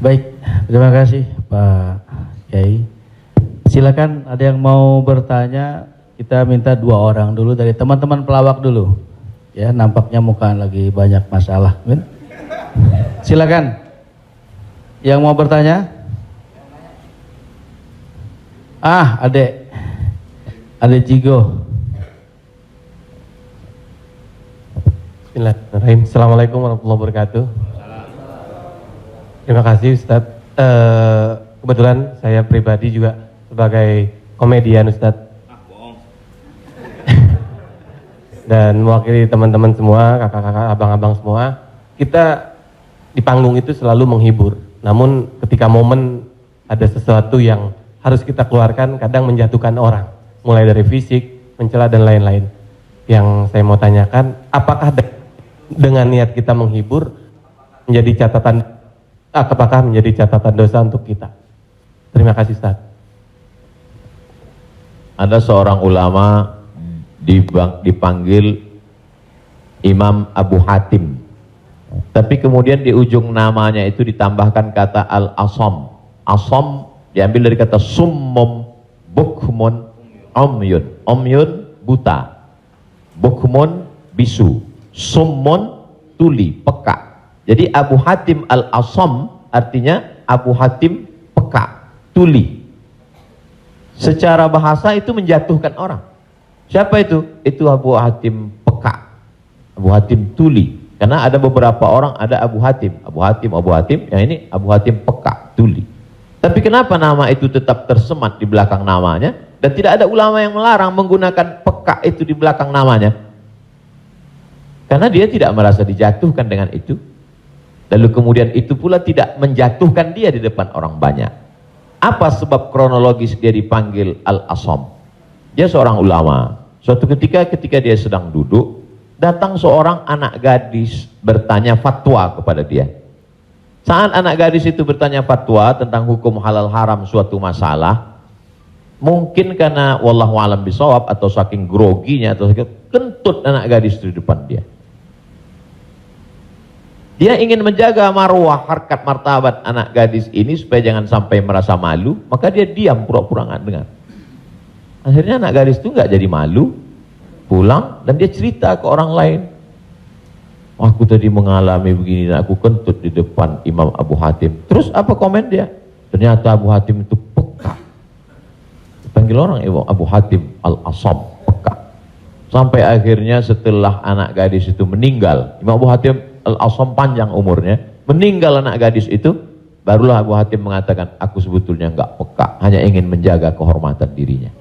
Baik, terima kasih Pak Kiai. Silakan ada yang mau bertanya, kita minta 2 orang dulu dari teman-teman pelawak dulu. Ya, nampaknya muka lagi banyak masalah. Silakan. Yang mau bertanya? Adek Jigo. Bismillahirrahmanirrahim. Assalamualaikum warahmatullahi wabarakatuh. Terima kasih Ustadz. Kebetulan saya pribadi juga sebagai komedian Ustadz. Dan mewakili teman-teman semua, kakak-kakak, abang-abang semua. Kita di panggung itu selalu menghibur. Namun ketika momen ada sesuatu yang harus kita keluarkan, kadang menjatuhkan orang. Mulai dari fisik, mencela dan lain-lain. Yang saya mau tanyakan, apakah dengan niat kita menghibur menjadi catatan, apakah menjadi catatan dosa untuk kita? Terima kasih Ustaz. Ada seorang ulama dipanggil Imam Abu Hatim, tapi kemudian di ujung namanya itu ditambahkan kata Al-Asam. Asam diambil dari kata summum, bukmun, omyun. Omyun buta, bukmun bisu, summun tuli, peka. Jadi Abu Hatim Al-Asam artinya Abu Hatim peka, tuli. Secara bahasa itu menjatuhkan orang. Siapa itu? Itu Abu Hatim peka, Abu Hatim tuli. Karena ada beberapa orang, ada Abu Hatim, yang ini Abu Hatim peka, tuli. Tapi kenapa nama itu tetap tersemat di belakang namanya? Dan tidak ada ulama yang melarang menggunakan peka itu di belakang namanya. Karena dia tidak merasa dijatuhkan dengan itu. Lalu kemudian itu pula tidak menjatuhkan dia di depan orang banyak. Apa sebab kronologis dia dipanggil Al-Asam? Dia seorang ulama. Suatu ketika dia sedang duduk, datang seorang anak gadis bertanya fatwa kepada dia. Saat anak gadis itu bertanya fatwa tentang hukum halal haram suatu masalah, mungkin karena wallahu alam bisawab atau saking groginya atau kentut anak gadis itu di depan dia. Dia ingin menjaga marwah, harkat, martabat anak gadis ini supaya jangan sampai merasa malu, maka dia diam, pura-pura nggak dengar. Akhirnya anak gadis itu nggak jadi malu, pulang dan dia cerita ke orang lain. Aku tadi mengalami begini dan aku kentut di depan Imam Abu Hatim. Terus apa komen dia? Ternyata Abu Hatim itu peka. Dipanggil orang Abu Hatim Al-Asam, peka. Sampai akhirnya setelah anak gadis itu meninggal, Imam Abu Hatim Al-Asam panjang umurnya, meninggal anak gadis itu, barulah Abu Hatim mengatakan, aku sebetulnya nggak peka, hanya ingin menjaga kehormatan dirinya.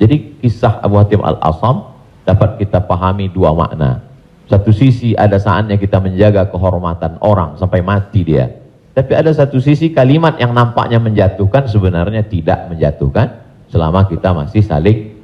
Jadi kisah Abu Hatim Al-Asam dapat kita pahami 2 makna. Satu sisi ada saatnya kita menjaga kehormatan orang sampai mati dia. Tapi ada satu sisi kalimat yang nampaknya menjatuhkan sebenarnya tidak menjatuhkan selama kita masih saling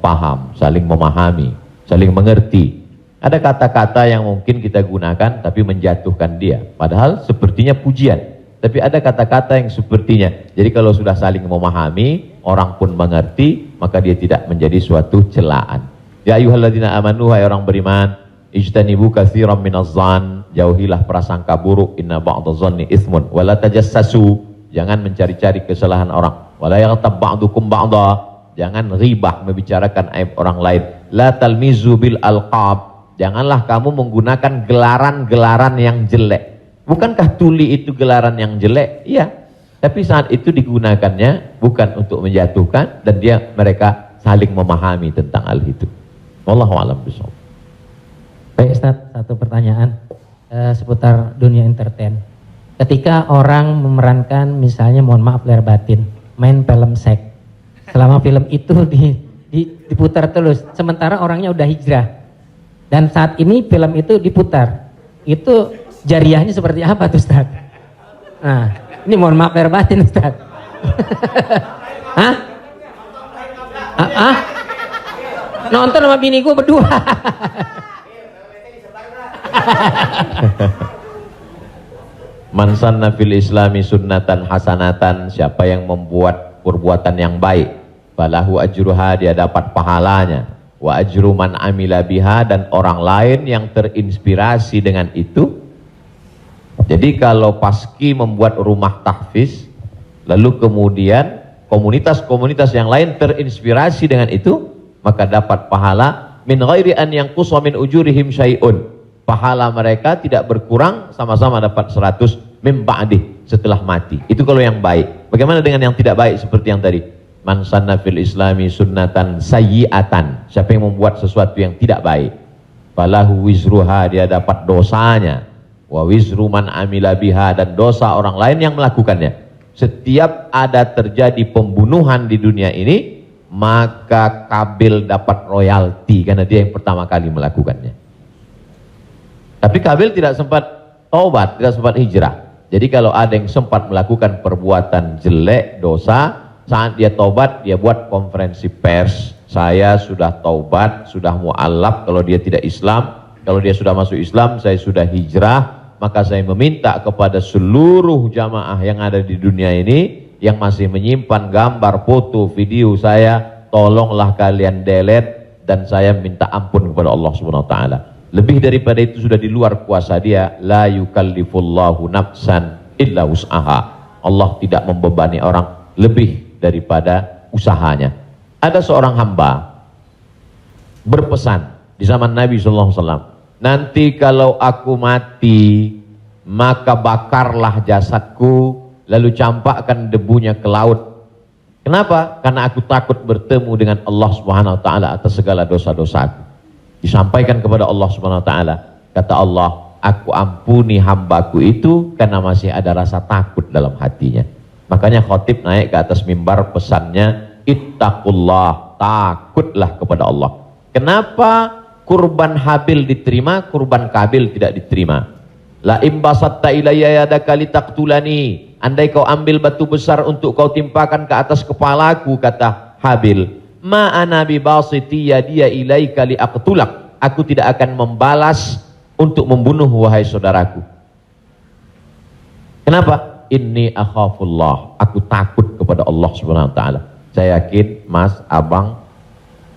paham, saling memahami, saling mengerti. Ada kata-kata yang mungkin kita gunakan tapi menjatuhkan dia. Padahal sepertinya pujian. Tapi ada kata-kata yang sepertinya. Jadi kalau sudah saling memahami, orang pun mengerti, maka dia tidak menjadi suatu celaan. Ya ayyuhalladzina amanu, hai orang beriman, ijtanibu katsiran minadh-dhann, jauhilah prasangka buruk, inna ba'dadh-dhanni itsmun, wala tajassasu, jangan mencari-cari kesalahan orang, wala yaghtab ba'dukum ba'dha, jangan ribah membicarakan aib orang lain, la talmizu bil alqab, janganlah kamu menggunakan gelaran-gelaran yang jelek. Bukankah tuli itu gelaran yang jelek? Iya. Tapi saat itu digunakannya bukan untuk menjatuhkan dan mereka saling memahami tentang hal itu. Wallahu a'lam bishawab. Baik Ustaz, satu pertanyaan seputar dunia entertain. Ketika orang memerankan misalnya, mohon maaf lahir batin, main film seks, selama film itu diputar terus, sementara orangnya udah hijrah, dan saat ini film itu diputar, itu jariahnya seperti apa tuh Ustaz? Nah, ini mohon maaf lahir batin Ustaz. Hah? Nonton sama bini gue berdua. Man sanna fil islami sunnatan hasanatan, siapa yang membuat perbuatan yang baik, falahu ajruha, dia dapat pahalanya, wa ajru man amila biha, dan orang lain yang terinspirasi dengan itu Jadi kalau Paski membuat rumah tahfiz, lalu kemudian komunitas-komunitas yang lain terinspirasi dengan itu, maka dapat pahala min ghairi an yanqusa min ujurihim syai'un. Pahala mereka tidak berkurang, sama-sama dapat 100 min ba'dih, setelah mati. Itu kalau yang baik. Bagaimana dengan yang tidak baik seperti yang tadi? Man sanna fil islami sunnatan sayyi'atan. Siapa yang membuat sesuatu yang tidak baik, falahu wizruha, dia dapat dosanya, wa wizru man amila biha, dan dosa orang lain yang melakukannya. Setiap ada terjadi pembunuhan di dunia ini, maka Kabil dapat royalti karena dia yang pertama kali melakukannya. Tapi Kabil tidak sempat taubat, tidak sempat hijrah. Jadi kalau ada yang sempat melakukan perbuatan jelek, dosa, saat dia taubat, dia buat konferensi pers. Saya sudah taubat, sudah mu'alaf kalau dia tidak Islam. Kalau dia sudah masuk Islam, saya sudah hijrah. Maka saya meminta kepada seluruh jamaah yang ada di dunia ini yang masih menyimpan gambar, foto, video saya, tolonglah kalian delete, dan saya minta ampun kepada Allah Subhanahu wa taala. Lebih daripada itu sudah di luar kuasa dia. La yukallifullahu nafsan illa wus'aha. Allah tidak membebani orang lebih daripada usahanya. Ada seorang hamba berpesan di zaman Nabi SAW, nanti kalau aku mati, maka bakarlah jasadku, lalu campakkan debunya ke laut. Kenapa? Karena aku takut bertemu dengan Allah Subhanahu wa taala atas segala dosa-dosaku. Disampaikan kepada Allah Subhanahu wa taala. Kata Allah, aku ampuni hambaku itu karena masih ada rasa takut dalam hatinya. Makanya khotib naik ke atas mimbar, pesannya ittaqullah, takutlah kepada Allah. Kenapa kurban Habil diterima, kurban Kabil tidak diterima? La imbasatta ilayya yadaka litaqtulani, andai kau ambil batu besar untuk kau timpakan ke atas kepalaku, kata Habil, ma ana bibasiti yadiya ilaika liaqtulak, aku tidak akan membalas untuk membunuh wahai saudaraku. Kenapa? Inni akhafullah, aku takut kepada Allah Subhanahu wa taala. Saya yakin Mas, Abang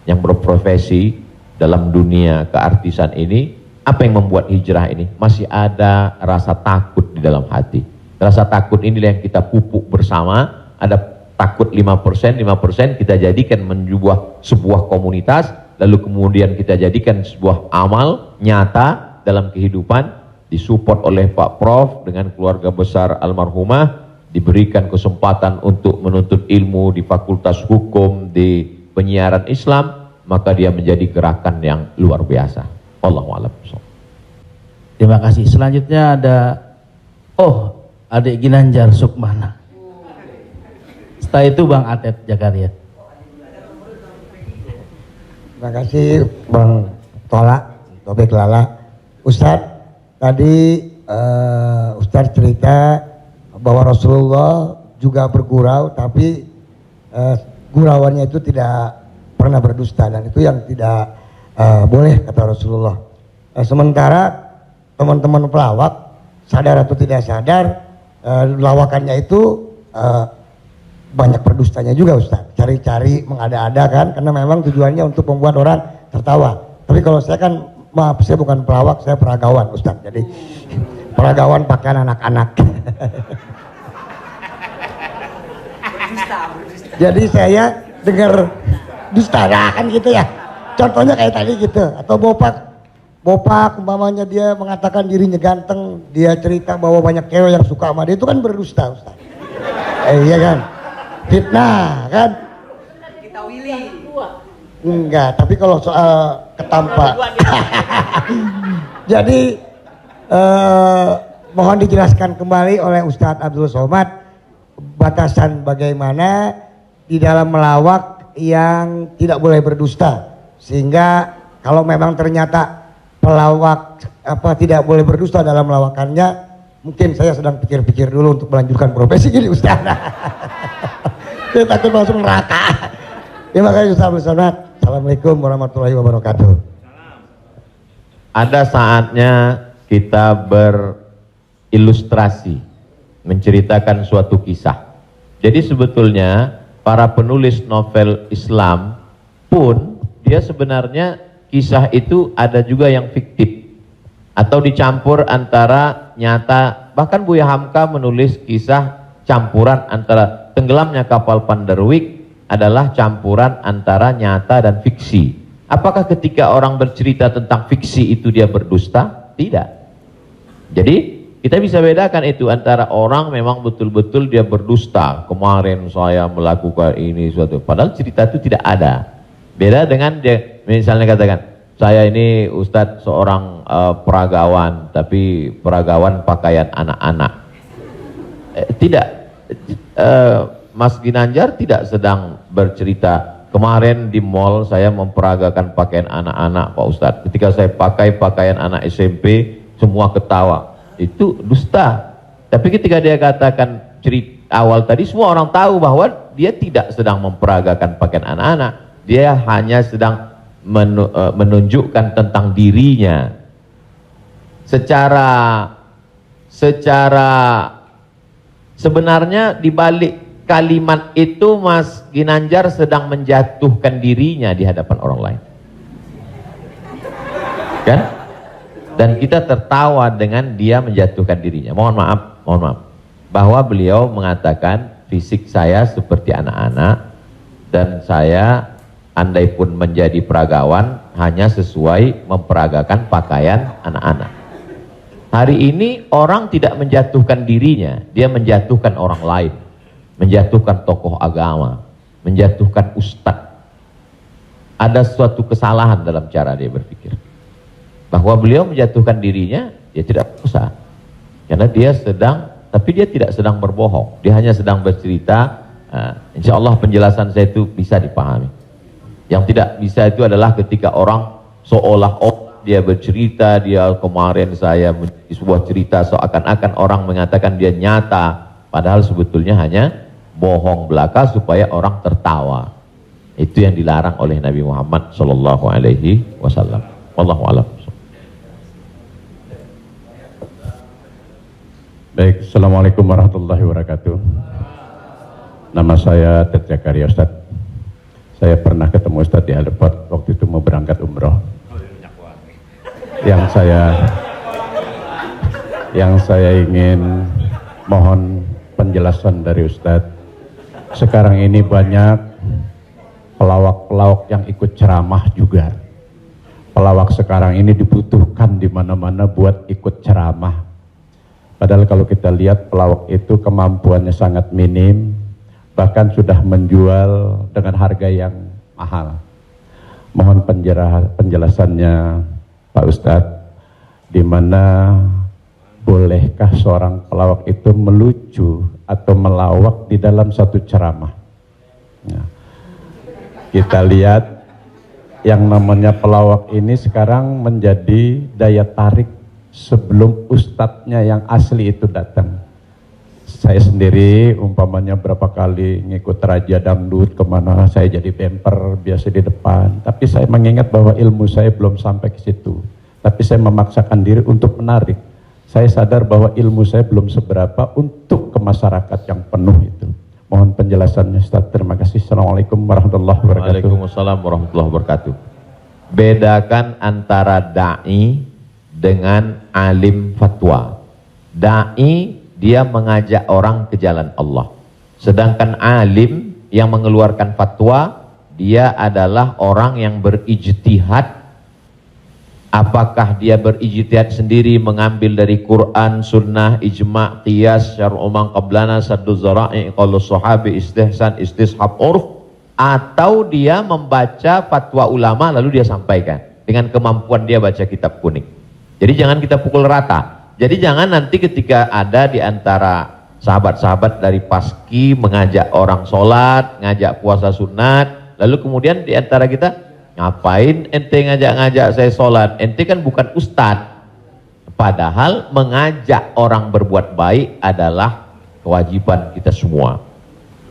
yang berprofesi dalam dunia keartisan ini, apa yang membuat hijrah ini? Masih ada rasa takut di dalam hati. Rasa takut inilah yang kita pupuk bersama. Ada takut 5%, 5% kita jadikan menjadi sebuah komunitas, lalu kemudian kita jadikan sebuah amal nyata dalam kehidupan, disupport oleh Pak Prof dengan keluarga besar almarhumah, diberikan kesempatan untuk menuntut ilmu di Fakultas Hukum, di penyiaran Islam, maka dia menjadi gerakan yang luar biasa. Wallahu a'lam. Terima kasih. Selanjutnya ada adik Ginanjar Sukmana. Setelah itu Bang Atet Jakaria. Terima kasih Bang Tola, Tobek Lala. Ustadz, tadi Ustadz cerita bahwa Rasulullah juga bergurau, tapi gurauannya itu tidak pernah berdusta, dan itu yang tidak boleh, kata Rasulullah. Sementara teman-teman pelawak, sadar atau tidak sadar, lawakannya itu banyak berdustanya juga Ustaz. Cari-cari, mengada-ada kan, karena memang tujuannya untuk membuat orang tertawa. Tapi kalau saya kan, maaf, saya bukan pelawak, saya peragawan Ustaz. Jadi peragawan pakaian anak-anak. Jadi saya dengar dusta kan gitu ya. Contohnya kayak tadi gitu. Atau Bopak umpamanya dia mengatakan dirinya ganteng, dia cerita bahwa banyak cewek yang suka sama dia, itu kan berdusta Ustaz. Iya kan? Fitnah kan? Kita Willy. Enggak, tapi kalau soal ketampak. Jadi mohon dijelaskan kembali oleh Ustadz Abdul Somad batasan bagaimana di dalam melawak yang tidak boleh berdusta, sehingga kalau memang ternyata pelawak tidak boleh berdusta dalam melawakannya, mungkin saya sedang pikir-pikir dulu untuk melanjutkan profesi ini Ustaz. Saya takut masuk neraka. Terima kasih Ustaz Abdul Somad. Assalamualaikum warahmatullahi wabarakatuh. Ada saatnya kita berilustrasi, menceritakan suatu kisah. Jadi sebetulnya para penulis novel Islam pun dia sebenarnya kisah itu ada juga yang fiktif atau dicampur antara nyata. Bahkan Buya Hamka menulis kisah campuran antara tenggelamnya kapal Panderwick adalah campuran antara nyata dan fiksi. Apakah ketika orang bercerita tentang fiksi itu dia berdusta? Tidak. Jadi kita bisa bedakan itu antara orang memang betul-betul dia berdusta. Kemarin saya melakukan ini suatu, padahal cerita itu tidak ada. Beda dengan dia misalnya katakan, saya ini Ustadz seorang peragawan, tapi peragawan pakaian anak-anak. Tidak, Mas Ginanjar tidak sedang bercerita, kemarin di mall saya memperagakan pakaian anak-anak Pak Ustadz. Ketika saya pakai pakaian anak SMP, semua ketawa. Itu dusta. Tapi ketika dia katakan cerita awal tadi, semua orang tahu bahwa dia tidak sedang memperagakan pakaian anak-anak. Dia hanya sedang menunjukkan tentang dirinya. Secara sebenarnya di balik kalimat itu Mas Ginanjar sedang menjatuhkan dirinya di hadapan orang lain. Kan? Dan kita tertawa dengan dia menjatuhkan dirinya. Mohon maaf, bahwa beliau mengatakan fisik saya seperti anak-anak dan saya andai pun menjadi peragawan hanya sesuai memperagakan pakaian anak-anak. Hari ini orang tidak menjatuhkan dirinya, dia menjatuhkan orang lain, menjatuhkan tokoh agama, menjatuhkan ustadz. Ada suatu kesalahan dalam cara dia berpikir. Bahwa beliau menjatuhkan dirinya, dia tidak usah. Karena dia sedang, tapi dia tidak sedang berbohong. Dia hanya sedang bercerita. Insya Allah penjelasan saya itu bisa dipahami. Yang tidak bisa itu adalah ketika orang seolah-olah dia bercerita, dia kemarin saya menjadi sebuah cerita seakan-akan orang mengatakan dia nyata. Padahal sebetulnya hanya bohong belaka supaya orang tertawa. Itu yang dilarang oleh Nabi Muhammad SAW. Wallahu a'lam. Baik, Assalamualaikum warahmatullahi wabarakatuh. Nama saya Ted Zakaria Ustadz. Saya pernah ketemu Ustadz di airport waktu itu mau berangkat umroh. Yang saya ingin mohon penjelasan dari Ustadz. Sekarang ini banyak pelawak-pelawak yang ikut ceramah juga. Pelawak sekarang ini dibutuhkan di mana-mana buat ikut ceramah. Padahal kalau kita lihat pelawak itu kemampuannya sangat minim, bahkan sudah menjual dengan harga yang mahal. Mohon penjelasannya Pak Ustadz, di mana bolehkah seorang pelawak itu melucu atau melawak di dalam satu ceramah? Nah, kita lihat yang namanya pelawak ini sekarang menjadi daya tarik sebelum ustadznya yang asli itu datang. Saya sendiri umpamanya berapa kali ngikut Raja Dangdut kemana, saya jadi bemper biasa di depan. Tapi saya mengingat bahwa ilmu saya belum sampai ke situ. Tapi saya memaksakan diri untuk menarik. Saya sadar bahwa ilmu saya belum seberapa untuk ke masyarakat yang penuh itu. Mohon penjelasannya Ustaz. Terima kasih. Assalamualaikum warahmatullahi wabarakatuh. Waalaikumsalam warahmatullahi wabarakatuh. Bedakan antara da'i dengan alim fatwa. Da'i dia mengajak orang ke jalan Allah. Sedangkan alim yang mengeluarkan fatwa, dia adalah orang yang berijtihad. Apakah dia berijtihad sendiri mengambil dari Quran, sunnah, ijma', qiyas, syar'u man qablana, saddu zara'i, qaulus sahabi, istihsan, istishab, urf, atau dia membaca fatwa ulama lalu dia sampaikan dengan kemampuan dia baca kitab kuning. Jadi jangan kita pukul rata. Jadi jangan nanti ketika ada di antara sahabat-sahabat dari Paski mengajak orang sholat, ngajak puasa sunat, lalu kemudian di antara kita, ngapain ente ngajak-ngajak saya sholat? Ente kan bukan ustadz. Padahal mengajak orang berbuat baik adalah kewajiban kita semua.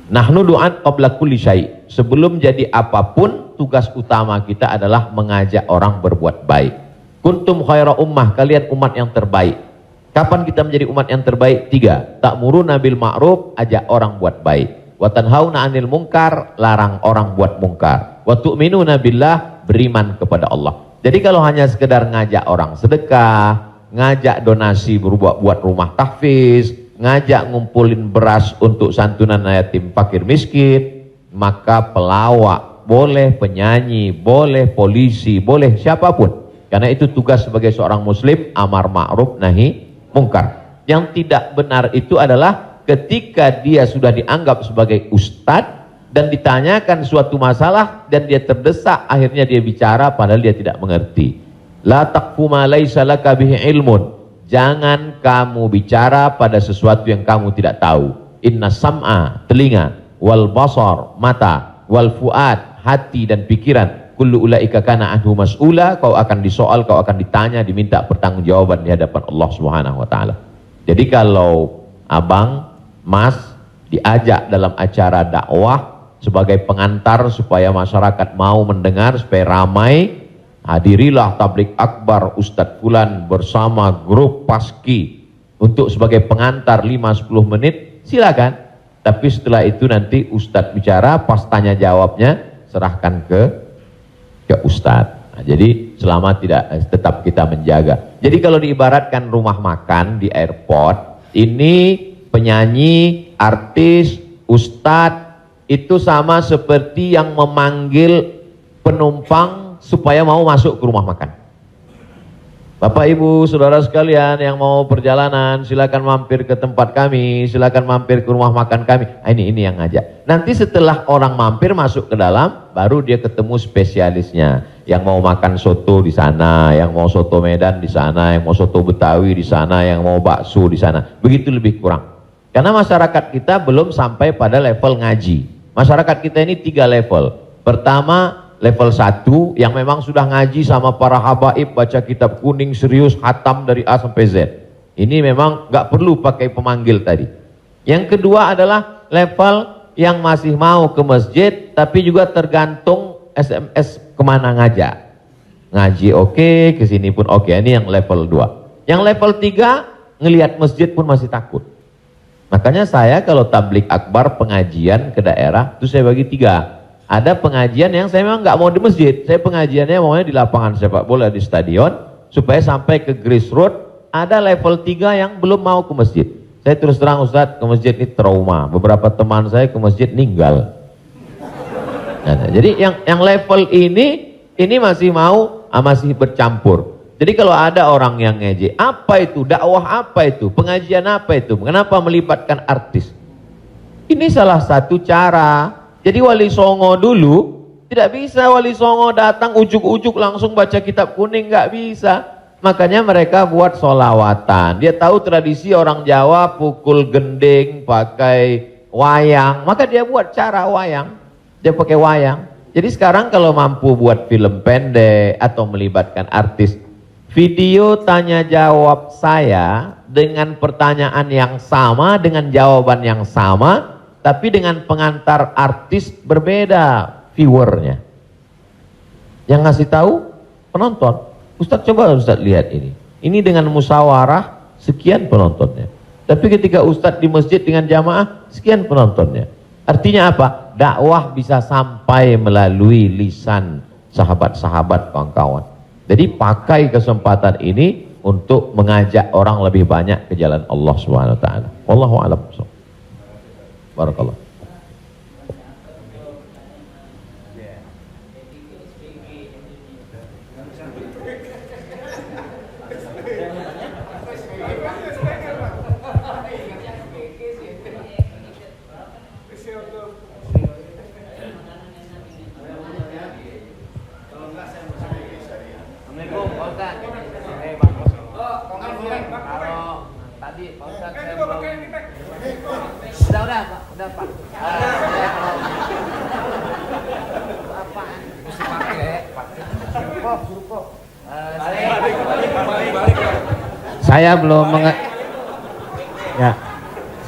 Nahnu du'an qabla kulli syai'. Sebelum jadi apapun, tugas utama kita adalah mengajak orang berbuat baik. Kuntum khaira ummah, kalian umat yang terbaik. Kapan kita menjadi umat yang terbaik? 3. Ta'muruna bil ma'ruf, ajak orang buat baik. Wa tanhauna 'anil munkar, larang orang buat mungkar. Wa tu'minuna billah, beriman kepada Allah. Jadi kalau hanya sekedar ngajak orang sedekah, ngajak donasi buat rumah tahfiz, ngajak ngumpulin beras untuk santunan yatim fakir miskin, maka pelawak boleh, penyanyi boleh, polisi boleh, siapapun. Karena itu tugas sebagai seorang muslim, amar ma'ruf nahi mungkar. Yang tidak benar itu adalah ketika dia sudah dianggap sebagai ustadz dan ditanyakan suatu masalah dan dia terdesak, akhirnya dia bicara padahal dia tidak mengerti. La taqfu ma laisa laka bihi ilmun. Jangan kamu bicara pada sesuatu yang kamu tidak tahu. Inna sam'a, telinga, wal basar, mata, wal fuad, hati dan pikiran, kullu ulaika kana anhu mas'ula, kau akan disoal, kau akan ditanya, diminta pertanggungjawaban di hadapan Allah Subhanahu wa taala. Jadi kalau abang, mas diajak dalam acara dakwah sebagai pengantar supaya masyarakat mau mendengar, supaya ramai, hadirilah tablik akbar Ustadz Fulan bersama grup Paski untuk sebagai pengantar 5-10 menit, silakan. Tapi setelah itu nanti Ustadz bicara, pas tanya jawabnya serahkan ke Ustadz. Nah, jadi selama tetap kita menjaga. Jadi kalau diibaratkan rumah makan di airport, ini penyanyi, artis, Ustadz itu sama seperti yang memanggil penumpang supaya mau masuk ke rumah makan. Bapak Ibu saudara sekalian yang mau perjalanan, silakan mampir ke tempat kami, silakan mampir ke rumah makan kami. Ini yang ngajak. Nanti setelah orang mampir masuk ke dalam, baru dia ketemu spesialisnya. Yang mau makan soto di sana, yang mau soto Medan di sana, yang mau soto Betawi di sana, yang mau bakso di sana. Begitu lebih kurang. Karena masyarakat kita belum sampai pada level ngaji. Masyarakat kita ini 3 level. Pertama, level 1 yang memang sudah ngaji sama para habaib, baca kitab kuning serius, khatam dari A sampai Z. Ini memang nggak perlu pakai pemanggil tadi. Yang kedua adalah level yang masih mau ke masjid, tapi juga tergantung SMS kemana ngajak. Ngaji oke, kesini pun oke. Ini yang level 2. Yang level 3, ngelihat masjid pun masih takut. Makanya saya kalau tablik akbar pengajian ke daerah, itu saya bagi 3. Ada pengajian yang saya memang nggak mau di masjid, saya pengajiannya maunya di lapangan sepak bola, di stadion, supaya sampai ke grassroots. Ada level 3 yang belum mau ke masjid. Saya terus terang Ustadz, ke masjid ini trauma. Beberapa teman saya ke masjid ninggal. Nah, jadi yang level ini masih mau, masih bercampur. Jadi kalau ada orang yang ngejek, apa itu dakwah, apa itu pengajian, apa itu, kenapa melibatkan artis? Ini salah satu cara. Jadi Wali Songo dulu tidak bisa Wali Songo datang ujuk-ujuk langsung baca kitab kuning, nggak bisa. Makanya mereka buat solawatan. Dia tahu tradisi orang Jawa pukul gending pakai wayang, maka dia buat cara wayang. Dia pakai wayang. Jadi sekarang kalau mampu buat film pendek atau melibatkan artis, video tanya jawab saya dengan pertanyaan yang sama, dengan jawaban yang sama, tapi dengan pengantar artis berbeda viewernya. Yang ngasih tahu penonton. Ustadz coba Ustadz lihat ini. Ini dengan musyawarah sekian penontonnya. Tapi ketika Ustadz di masjid dengan jamaah sekian penontonnya. Artinya apa? Dakwah bisa sampai melalui lisan sahabat-sahabat kawan-kawan. Jadi pakai kesempatan ini untuk mengajak orang lebih banyak ke jalan Allah Subhanahu wa taala. Wallahu a'lam. Barakallah.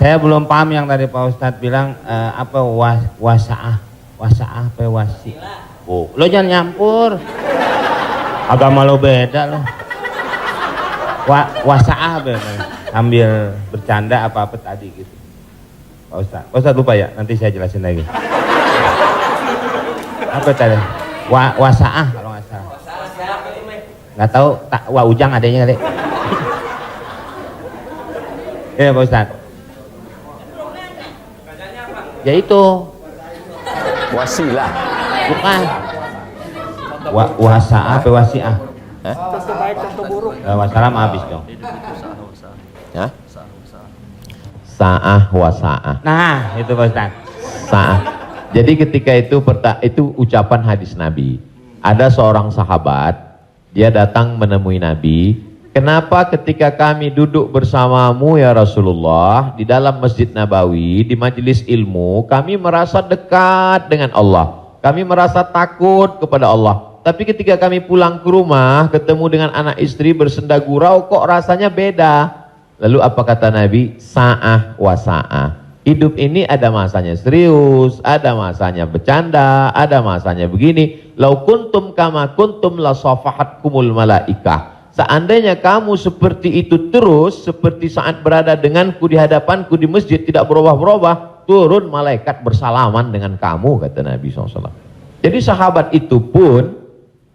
Saya belum paham yang tadi Pak Ustadz bilang apa wasaah apa wasi. Oh, lo jangan nyampur. Agama lo beda lo. Wasaah sambil bercanda apa tadi gitu. Pak Ustadz lupa ya, nanti saya jelasin lagi. Apa tadi? Wasaah kalau nggak salah. Nggak tahu, Wak Ujang adanya kali. Ya Pak Ustad. Ya itu. Wasilah. Bukan. Wasa'ah apa wasi'ah? Wassalam habis dong. Ya? Sa'ah wa sa'ah. Nah, itu Pak Ustad. Sa'ah. Jadi ketika itu ucapan hadis Nabi. Ada seorang sahabat, dia datang menemui Nabi. Kenapa ketika kami duduk bersamamu ya Rasulullah di dalam Masjid Nabawi, di majelis ilmu, kami merasa dekat dengan Allah. Kami merasa takut kepada Allah. Tapi ketika kami pulang ke rumah, ketemu dengan anak istri bersenda gurau, kok rasanya beda. Lalu apa kata Nabi? Sa'ah wa sa'ah. Hidup ini ada masanya serius, ada masanya bercanda, ada masanya begini. Lau kuntum kama kuntum la safahatkumul malaikah. Seandainya kamu seperti itu terus, seperti saat berada denganku di hadapanku di masjid, tidak berubah-berubah, turun malaikat bersalaman dengan kamu, kata Nabi SAW. Jadi sahabat itu pun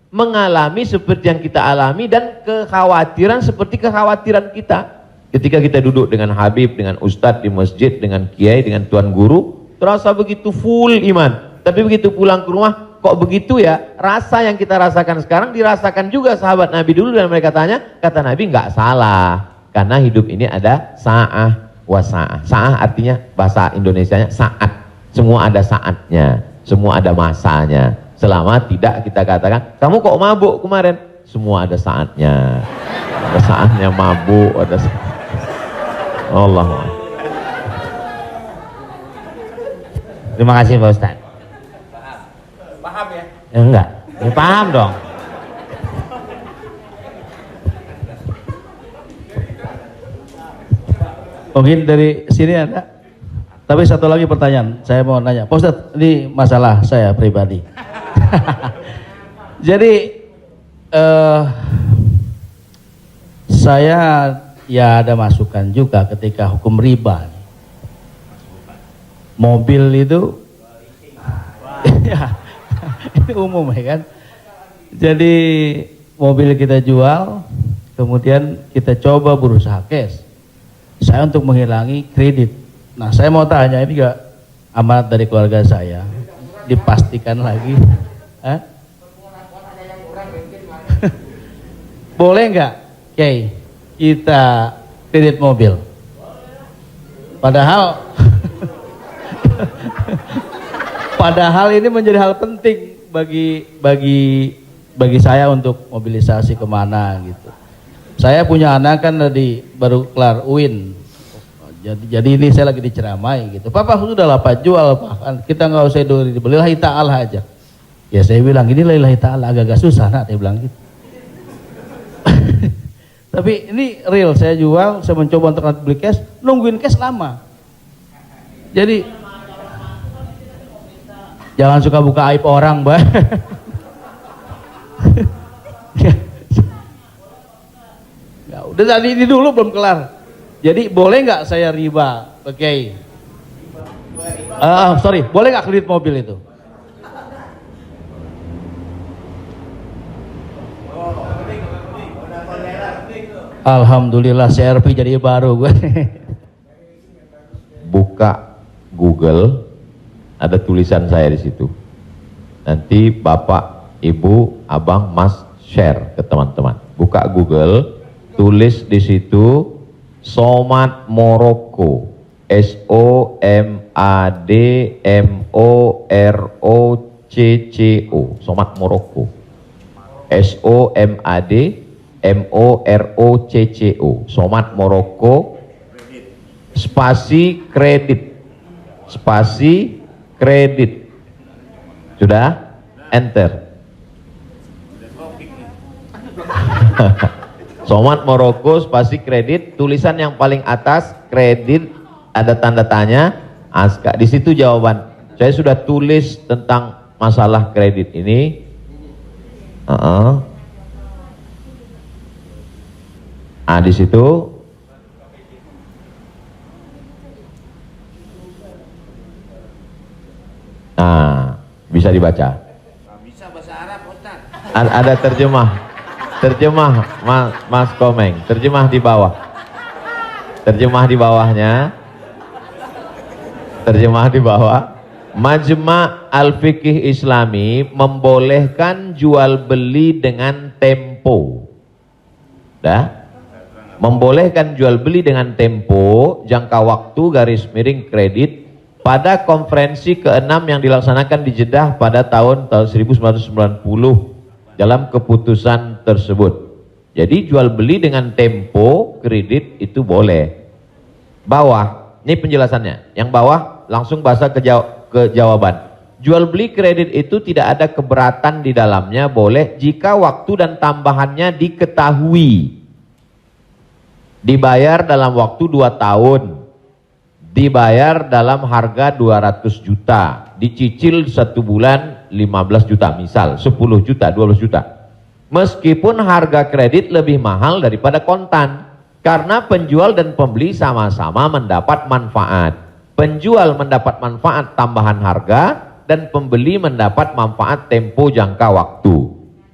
mengalami seperti yang kita alami dan kekhawatiran seperti kekhawatiran kita. Ketika kita duduk dengan Habib, dengan Ustadz di masjid, dengan Kiai, dengan Tuan Guru, terasa begitu full iman. Tapi begitu pulang ke rumah, kok begitu ya? Rasa yang kita rasakan sekarang dirasakan juga sahabat Nabi dulu, dan mereka tanya, kata Nabi nggak salah. Karena hidup ini ada sa'ah wa sa'ah. Sa'ah artinya bahasa Indonesianya saat. Semua ada saatnya, semua ada masanya. Selama tidak kita katakan, kamu kok mabuk kemarin? Semua ada saatnya. Ada saatnya mabuk, ada saatnya. Allah. Terima kasih Pak Ustad. Paham ya? Enggak, ya, paham dong. Mungkin dari sini ada. Tapi satu lagi pertanyaan, saya mau nanya. Pak Ustadz, ini masalah saya pribadi. Jadi saya ya ada masukan juga ketika hukum riba. Mobil itu ya, ini umum ya kan. Jadi mobil kita jual, kemudian kita coba berusaha cash. Saya untuk menghilangi kredit. Nah, saya mau tanya, ini juga amanat dari keluarga saya, dipastikan lagi. Boleh nggak, Kiai, kita kredit mobil? Padahal padahal ini menjadi hal penting bagi saya untuk mobilisasi kemana gitu. Saya punya anak kan baru kelar UIN. Jadi ini saya lagi diceramai gitu. Papa sudah lah Pak, jual Pak. Kita nggak usah dibeli, lillahi ta'ala aja. Ya saya bilang ini lillahi ta'ala, agak-agak susah nak, dia bilang gitu. Tapi ini real, saya jual, saya mencoba untuk beli cash, nungguin cash lama. Jadi jangan suka buka aib orang, Mbak. Ya, udah tadi ini dulu belum kelar. Jadi boleh nggak saya riba, Oke. Sorry, boleh nggak kredit mobil itu? Alhamdulillah CRV jadi baru gue. Buka Google, ada tulisan saya di situ. Nanti Bapak, Ibu, Abang, Mas share ke teman-teman. Buka Google, tulis di situ Somad Morocco, SOMADMOROCCO, Somad Morocco, SOMADMOROCCO, Somad Morocco, spasi kredit, sudah, enter. Somad Morocco spasi kredit, tulisan yang paling atas kredit, ada tanda tanya, aska. Di situ jawaban. Saya sudah tulis tentang masalah kredit ini. Di situ. Nah, bisa dibaca. Bisa bahasa Arab, Ustaz. Ada terjemah, Mas Komeng, terjemah di bawah. Terjemah di bawahnya. Terjemah di bawah. Majma' Al-Fiqih Islami membolehkan jual beli dengan tempo. Dah? Membolehkan jual beli dengan tempo, jangka waktu, garis miring kredit pada konferensi ke-6 yang dilaksanakan di Jeddah pada tahun 1990 dalam keputusan tersebut. Jadi jual beli dengan tempo kredit itu boleh. Bawah, ini penjelasannya. Yang bawah langsung bahasa ke jawaban. Jual beli kredit itu tidak ada keberatan di dalamnya, boleh jika waktu dan tambahannya diketahui. Dibayar dalam waktu 2 tahun. Dibayar dalam harga 200 juta. Dicicil 1 bulan 15 juta misal, 10 juta, 12 juta. Meskipun harga kredit lebih mahal daripada kontan. Karena penjual dan pembeli sama-sama mendapat manfaat. Penjual mendapat manfaat tambahan harga dan pembeli mendapat manfaat tempo jangka waktu.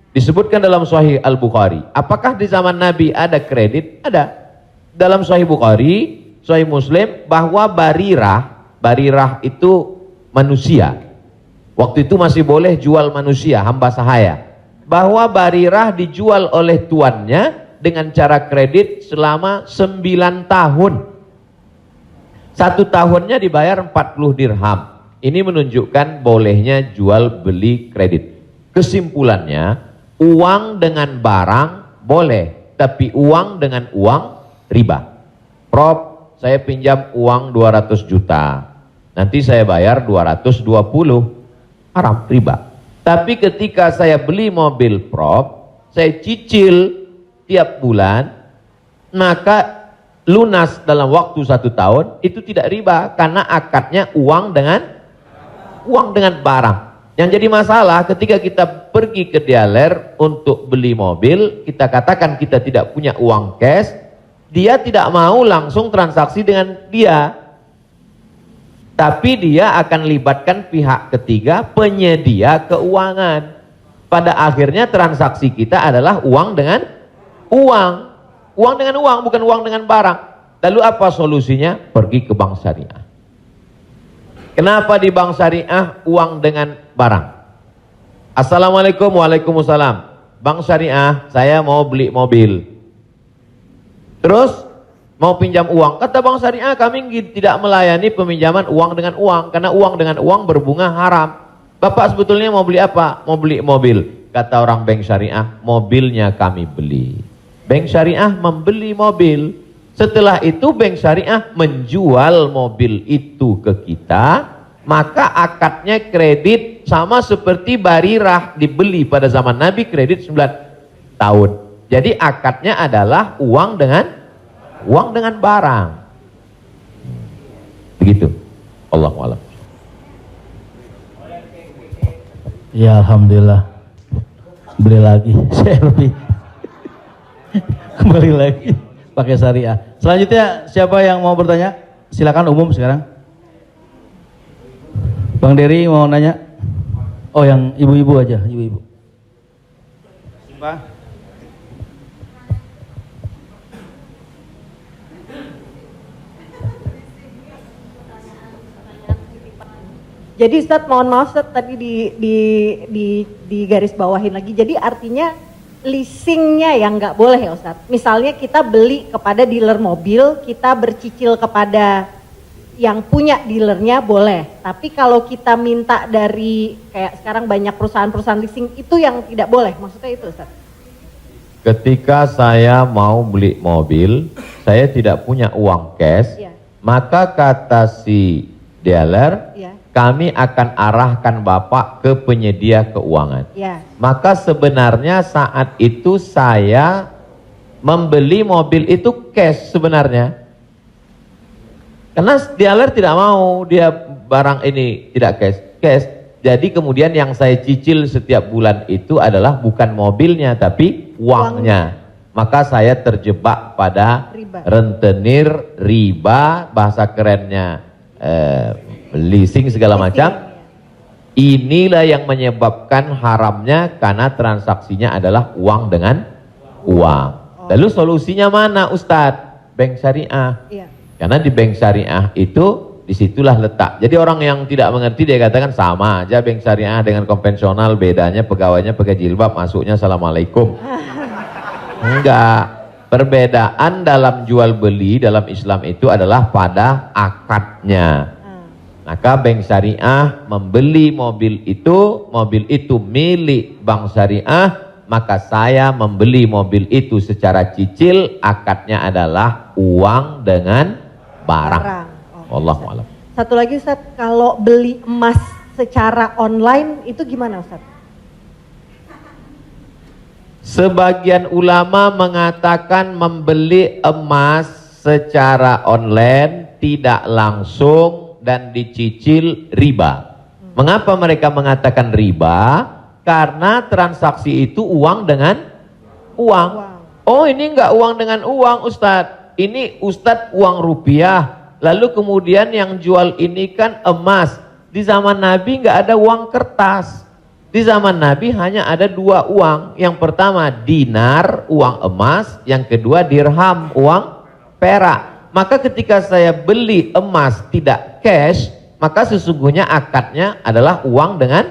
Disebutkan dalam Sahih Al-Bukhari. Apakah di zaman Nabi ada kredit? Ada. Dalam Sahih Bukhari, Sahih Muslim, bahwa barirah itu manusia. Waktu itu masih boleh jual manusia, hamba sahaya. Bahwa barirah dijual oleh tuannya dengan cara kredit selama 9 tahun. 1 tahunnya dibayar 40 dirham. Ini menunjukkan bolehnya jual beli kredit. Kesimpulannya, uang dengan barang boleh, tapi uang dengan uang riba. Prof, saya pinjam uang 200 juta. Nanti saya bayar 220. Haram, riba. Tapi ketika saya beli mobil, Prof, saya cicil tiap bulan, maka lunas dalam waktu 1 tahun, itu tidak riba karena akadnya uang dengan barang. Yang jadi masalah ketika kita pergi ke dealer untuk beli mobil, kita katakan kita tidak punya uang cash, dia tidak mau langsung transaksi dengan dia, tapi dia akan libatkan pihak ketiga, penyedia keuangan. Pada akhirnya transaksi kita adalah uang dengan uang. Uang dengan uang, bukan uang dengan barang. Lalu apa solusinya? Pergi ke bank syariah. Kenapa di bank syariah uang dengan barang? Assalamualaikum, waalaikumsalam. Bank syariah, saya mau beli mobil. Terus mau pinjam uang. Kata bank syariah, kami tidak melayani peminjaman uang dengan uang, karena uang dengan uang berbunga haram. Bapak sebetulnya mau beli apa? Mau beli mobil. Kata orang bank syariah, mobilnya kami beli. Bank syariah membeli mobil. Setelah itu bank syariah menjual mobil itu ke kita, maka akadnya kredit sama seperti barirah dibeli pada zaman Nabi, kredit 9 tahun. Jadi akadnya adalah uang dengan barang. Begitu. Allahu a'lam. Ya alhamdulillah. Beli lagi. Saya lebih kembali lagi pakai syariah. Selanjutnya siapa yang mau bertanya? Silakan umum sekarang. Bang Dery mau nanya? Oh, yang ibu-ibu aja, ibu-ibu. Pak. Jadi Ustadz, mohon maaf Ustadz, tadi di garis bawahin lagi. Jadi artinya leasingnya yang nggak boleh ya Ustadz. Misalnya kita beli kepada dealer mobil, kita bercicil kepada yang punya dealernya boleh. Tapi kalau kita minta dari kayak sekarang banyak perusahaan-perusahaan leasing, itu yang tidak boleh. Maksudnya itu Ustadz. Ketika saya mau beli mobil, saya tidak punya uang cash, maka kata si dealer, kami akan arahkan Bapak ke penyedia keuangan. Maka sebenarnya saat itu saya membeli mobil itu cash sebenarnya. Karena dealer tidak mau dia barang ini tidak cash. Jadi kemudian yang saya cicil setiap bulan itu adalah bukan mobilnya tapi uangnya. Maka saya terjebak pada rentenir, riba, bahasa kerennya leasing segala macam. Inilah yang menyebabkan haramnya karena transaksinya adalah uang dengan uang. Lalu solusinya mana Ustadz? bank syariah. Iya. Karena di bank syariah itu disitulah letak. Jadi orang yang tidak mengerti dia katakan sama aja bank syariah dengan konvensional, bedanya pegawainya pakai jilbab, masuknya assalamualaikum. Enggak. Perbedaan dalam jual beli dalam Islam itu adalah pada akadnya. Maka bank syariah membeli mobil itu milik bank syariah, maka saya membeli mobil itu secara cicil, akadnya adalah uang dengan barang. Wallahu a'lam. Satu lagi Ustaz, kalau beli emas secara online itu gimana Ustaz? Sebagian ulama mengatakan membeli emas secara online tidak langsung dan dicicil riba. Mengapa mereka mengatakan riba? Karena transaksi itu uang dengan uang. Oh, ini enggak uang dengan uang Ustadz. Ini Ustadz uang rupiah. Lalu kemudian yang jual ini kan emas. Di zaman Nabi enggak ada uang kertas. Di zaman Nabi hanya ada dua uang. Yang pertama dinar, uang emas. Yang kedua dirham, uang perak. Maka ketika saya beli emas tidak cash, maka sesungguhnya akadnya adalah uang dengan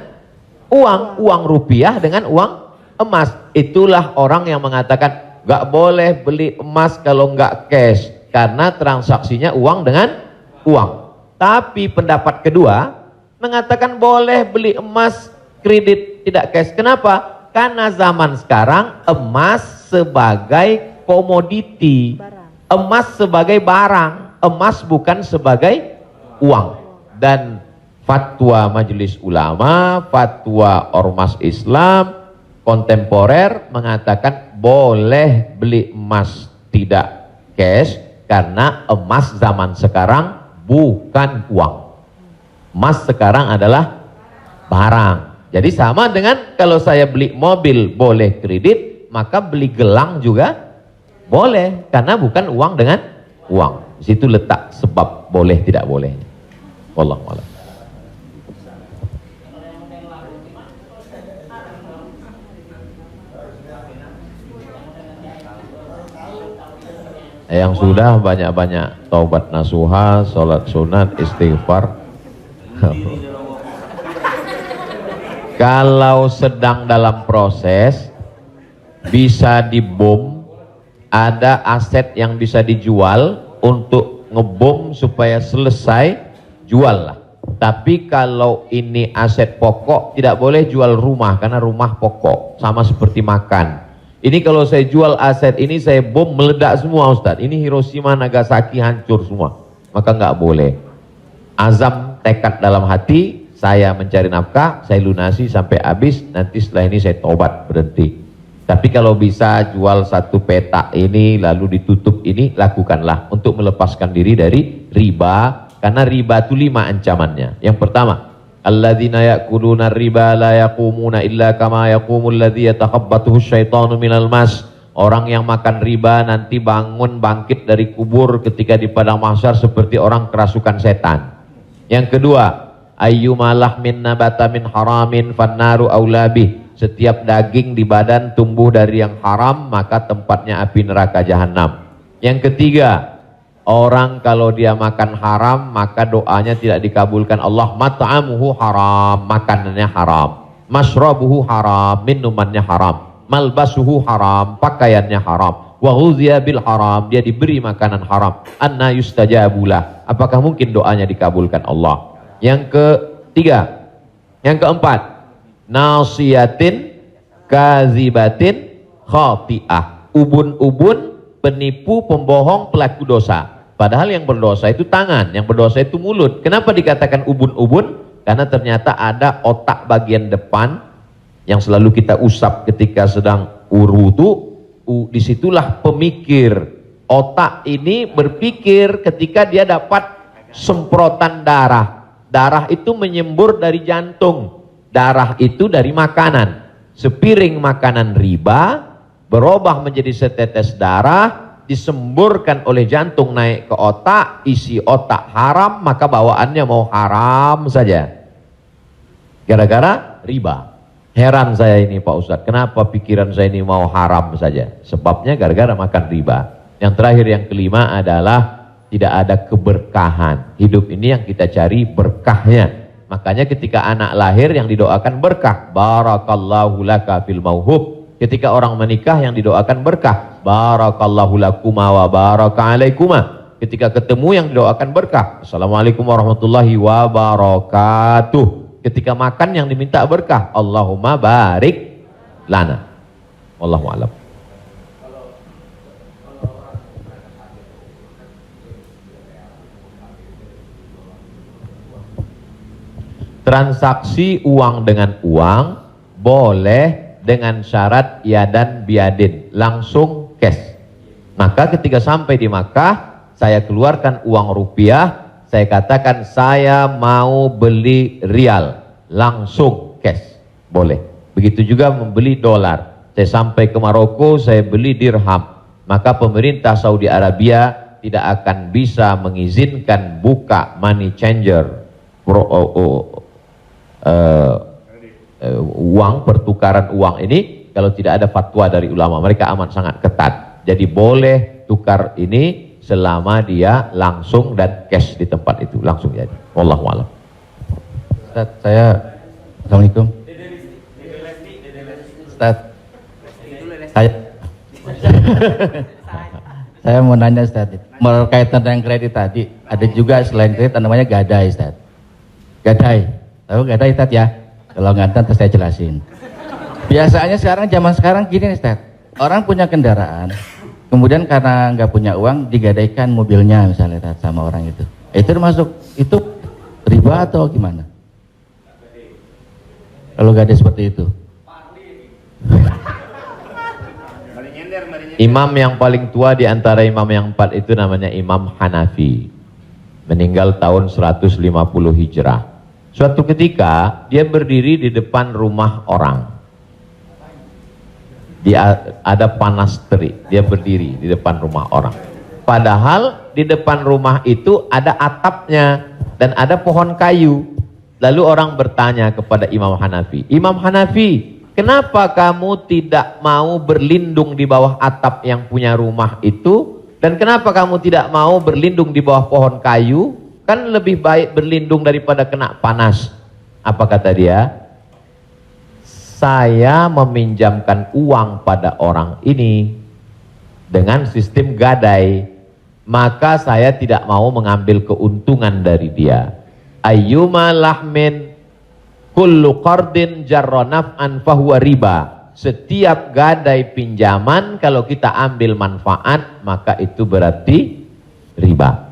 uang rupiah dengan uang emas. Itulah orang yang mengatakan nggak boleh beli emas kalau nggak cash, karena transaksinya uang dengan uang. Tapi pendapat kedua mengatakan boleh beli emas kredit tidak cash. Kenapa? Karena zaman sekarang emas sebagai komoditi, emas sebagai barang, emas bukan sebagai uang. Dan fatwa Majelis Ulama, fatwa Ormas Islam kontemporer mengatakan boleh beli emas tidak cash karena emas zaman sekarang bukan uang. Emas sekarang adalah barang. Jadi sama dengan kalau saya beli mobil boleh kredit, maka beli gelang juga boleh karena bukan uang dengan uang. Di situ letak sebab boleh tidak boleh. Wallahu a'lam. Yang sudah banyak-banyak taubat nasuha, sholat sunat, istighfar. Kalau sedang dalam proses bisa dibom, ada aset yang bisa dijual untuk ngebom supaya selesai, jual lah. Tapi kalau ini aset pokok tidak boleh jual rumah karena rumah pokok, sama seperti makan. Ini kalau saya jual aset ini saya bom meledak semua Ustadz. Ini Hiroshima Nagasaki hancur semua, maka nggak boleh. Azam tekad dalam hati, saya mencari nafkah, saya lunasi sampai habis, nanti setelah ini saya tobat berhenti. Tapi kalau bisa jual satu petak ini lalu ditutup ini, lakukanlah untuk melepaskan diri dari riba, karena riba itu 5 ancamannya. Yang pertama, alladzina ya'kuluna riba la yaqumuna illa kama yaqumul ladzi yatakhabbathu syaitanu minal mas. Orang yang makan riba nanti bangun bangkit dari kubur ketika di padang mahsyar seperti orang kerasukan setan. Yang kedua, ayyumalah min nabata min haramin fannaru aulabih. Setiap daging di badan tumbuh dari yang haram, maka tempatnya api neraka jahanam. Yang ketiga, orang kalau dia makan haram, maka doanya tidak dikabulkan Allah. Mat'amuhu haram, makanannya haram. Mashrabuhu haram, minumannya haram. Malbasuhu haram, pakaiannya haram. Wa ghuziya bil haram, dia diberi makanan haram. Anna yustajabulah, apakah mungkin doanya dikabulkan Allah? Yang ketiga, yang keempat, nasiyatin kazibatin khati'ah. Ubun-ubun, penipu, pembohong, pelaku dosa. Padahal yang berdosa itu tangan, yang berdosa itu mulut. Kenapa dikatakan ubun-ubun? Karena ternyata ada otak bagian depan yang selalu kita usap ketika sedang wudu. Disitulah pemikir. Otak ini berpikir ketika dia dapat semprotan darah. Darah itu menyembur dari jantung. Darah itu dari makanan. Sepiring makanan riba berubah menjadi setetes darah, disemburkan oleh jantung naik ke otak, isi otak haram, maka bawaannya mau haram saja. Gara-gara riba. Heran saya ini Pak Ustadz, kenapa pikiran saya ini mau haram saja? Sebabnya gara-gara makan riba. Yang terakhir, yang kelima adalah tidak ada keberkahan. Hidup ini yang kita cari berkahnya. Makanya ketika anak lahir yang didoakan berkah, barakallahu laka fil mauhub. Ketika orang menikah yang didoakan berkah, barakallahu lakuma wa baraka alaikuma. Ketika ketemu yang didoakan berkah, assalamualaikum warahmatullahi wabarakatuh. Ketika makan yang diminta berkah, Allahumma barik lana. Wallahu a'lam. Transaksi uang dengan uang boleh dengan syarat yadan biadin, langsung cash. Maka ketika sampai di Makkah, saya keluarkan uang rupiah, saya katakan saya mau beli rial, langsung cash, boleh. Begitu juga membeli dolar. Saya sampai ke Maroko, saya beli dirham. Maka pemerintah Saudi Arabia tidak akan bisa mengizinkan buka money changer, uang, pertukaran uang ini kalau tidak ada fatwa dari ulama. Mereka amat sangat ketat. Jadi boleh tukar ini selama dia langsung dan cash di tempat itu, langsung jadi. Wallahu a'lam. Ustaz, Assalamualaikum. Ustaz, saya mau nanya Ustaz, berkaitan dengan kredit tadi, ada juga selain kredit namanya gadai Ustaz. Gadai. Tahu gadai Ustaz ya? Kalau nggak tahu saya jelasin. Biasanya zaman sekarang gini Ustaz. Orang punya kendaraan, kemudian karena nggak punya uang digadaikan mobilnya misalnya Ustaz, sama orang itu. Itu termasuk itu riba atau gimana? Kalau gadai seperti itu. Imam yang paling tua di antara imam yang 4 itu namanya Imam Hanafi. Meninggal tahun 150 Hijrah. Suatu ketika dia berdiri di depan rumah orang. Dia ada panas terik, dia berdiri di depan rumah orang. Padahal di depan rumah itu ada atapnya dan ada pohon kayu. Lalu orang bertanya kepada Imam Hanafi, Imam Hanafi, kenapa kamu tidak mau berlindung di bawah atap yang punya rumah itu? Dan kenapa kamu tidak mau berlindung di bawah pohon kayu? Kan lebih baik berlindung daripada kena panas. Apa kata dia? Saya meminjamkan uang pada orang ini dengan sistem gadai, maka saya tidak mau mengambil keuntungan dari dia. Ayyuma lahmin kullu qardin jarra naf'an fahuwa riba. Setiap gadai pinjaman kalau kita ambil manfaat maka itu berarti riba.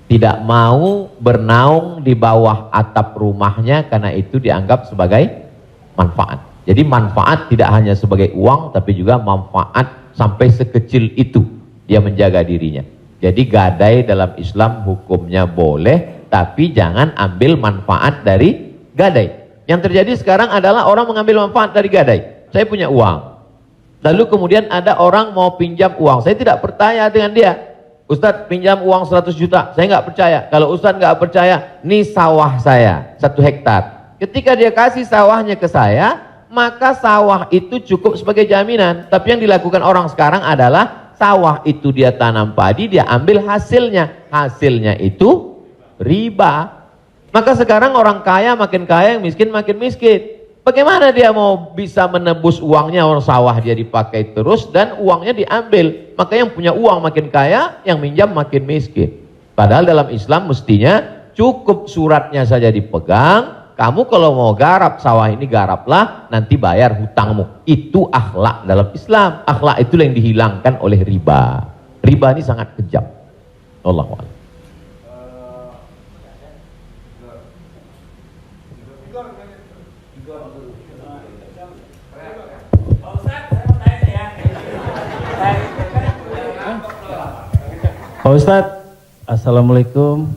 Tidak mau bernaung di bawah atap rumahnya karena itu dianggap sebagai manfaat. Jadi manfaat tidak hanya sebagai uang tapi juga manfaat sampai sekecil itu dia menjaga dirinya. Jadi gadai dalam Islam hukumnya boleh, tapi jangan ambil manfaat dari gadai. Yang terjadi sekarang adalah orang mengambil manfaat dari gadai. Saya punya uang, lalu kemudian ada orang mau pinjam uang, saya tidak percaya dengan dia. Ustadz pinjam uang 100 juta, saya nggak percaya. Kalau Ustadz nggak percaya, nih sawah saya 1 hektar. Ketika dia kasih sawahnya ke saya, maka sawah itu cukup sebagai jaminan. Tapi yang dilakukan orang sekarang adalah sawah itu dia tanam padi, dia ambil hasilnya. Hasilnya itu riba. Maka sekarang orang kaya makin kaya, yang miskin makin miskin. Bagaimana dia mau bisa menebus uangnya, orang sawah dia dipakai terus dan uangnya diambil. Maka yang punya uang makin kaya, yang minjam makin miskin. Padahal dalam Islam mestinya cukup suratnya saja dipegang. Kamu kalau mau garap sawah ini garaplah, nanti bayar hutangmu. Itu akhlak dalam Islam. Akhlak itu yang dihilangkan oleh riba. Riba ini sangat kejam. Allahu a'lam. Pak Ustadz, Assalamualaikum.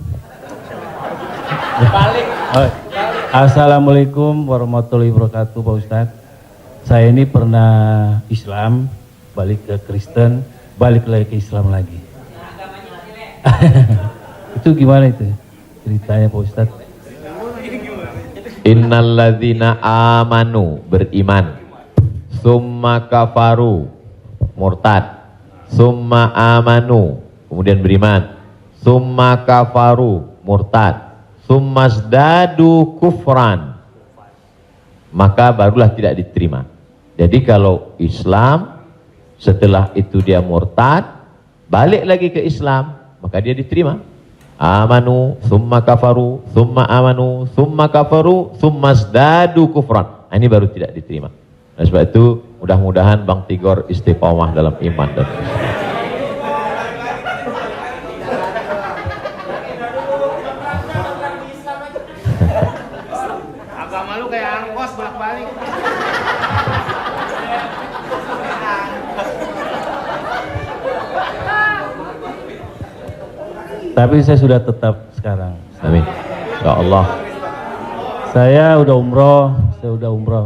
Assalamualaikum warahmatullahi wabarakatuh Pak Ustadz. Saya ini pernah Islam, balik ke Kristen, balik lagi ke Islam lagi. Itu gimana itu ceritanya Pak Ustadz? Innalladzina amanu, beriman, summa kafaru, murtad, summa amanu, kemudian beriman, summa kafaru, murtad, summa zdadu kufran, maka barulah tidak diterima. Jadi kalau Islam setelah itu dia murtad, balik lagi ke Islam, maka dia diterima. Amanu, summa kafaru, summa amanu, summa kafaru, summa zdadu kufran. Nah, ini baru tidak diterima. Nah, sebab itu mudah-mudahan Bang Tigor istiqomah dalam iman dan Islam. Agama lu kayak angkos bolak-balik. Tapi saya sudah tetap sekarang. Amin. Insya Allah. Saya udah umroh,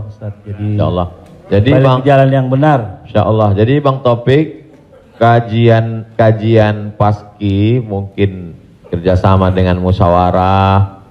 Ustaz. Jadi Insya Allah. Jadi balik Bang, ke jalan yang benar. Insya Allah. Jadi Bang Topik, kajian paski mungkin kerjasama dengan musyawarah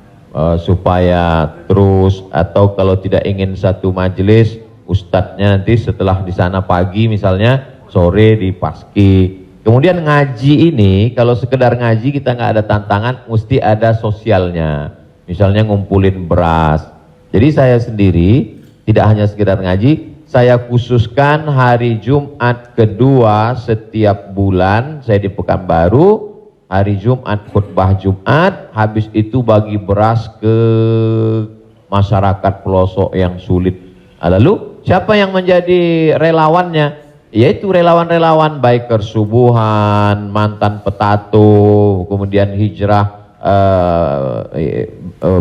supaya terus, atau kalau tidak ingin satu majelis, ustadznya nanti setelah di sana pagi misalnya, sore di paski. Kemudian ngaji ini, kalau sekedar ngaji kita nggak ada tantangan, mesti ada sosialnya. Misalnya ngumpulin beras. Jadi saya sendiri tidak hanya sekedar ngaji, saya khususkan hari Jumat kedua setiap bulan, saya di Pekanbaru, hari Jumat khutbah Jumat, habis itu bagi beras ke masyarakat pelosok yang sulit. Lalu siapa yang menjadi relawannya? Yaitu relawan-relawan biker subuhan, mantan petato, kemudian hijrah,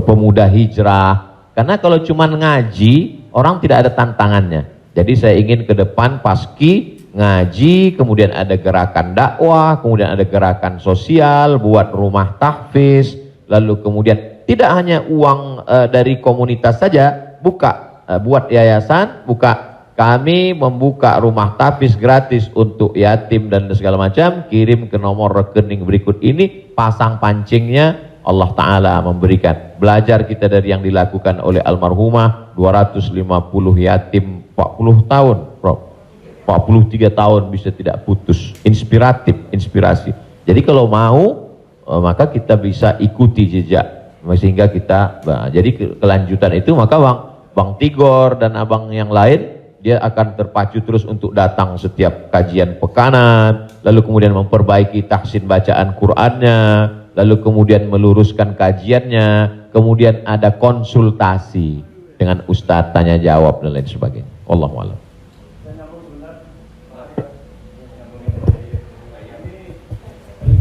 pemuda hijrah. Karena kalau cuma ngaji, orang tidak ada tantangannya. Jadi saya ingin ke depan paski ngaji, kemudian ada gerakan dakwah, kemudian ada gerakan sosial, buat rumah tahfiz, lalu kemudian tidak hanya uang dari komunitas saja, buka, buat yayasan, buka. Kami membuka rumah tahfiz gratis untuk yatim dan segala macam, kirim ke nomor rekening berikut ini, pasang pancingnya, Allah Ta'ala memberikan. Belajar kita dari yang dilakukan oleh almarhumah, 250 yatim 40 tahun, Prof. 43 tahun bisa tidak putus. Inspiratif, inspirasi. Jadi kalau mau, maka kita bisa ikuti jejak. Sehingga kita, jadi kelanjutan itu, maka Bang Tigor dan abang yang lain, dia akan terpacu terus untuk datang setiap kajian pekanan, lalu kemudian memperbaiki tahsin bacaan Qur'annya, lalu kemudian meluruskan kajiannya, kemudian ada konsultasi dengan ustadz, tanya jawab dan lain sebagainya. Wallahu a'lam.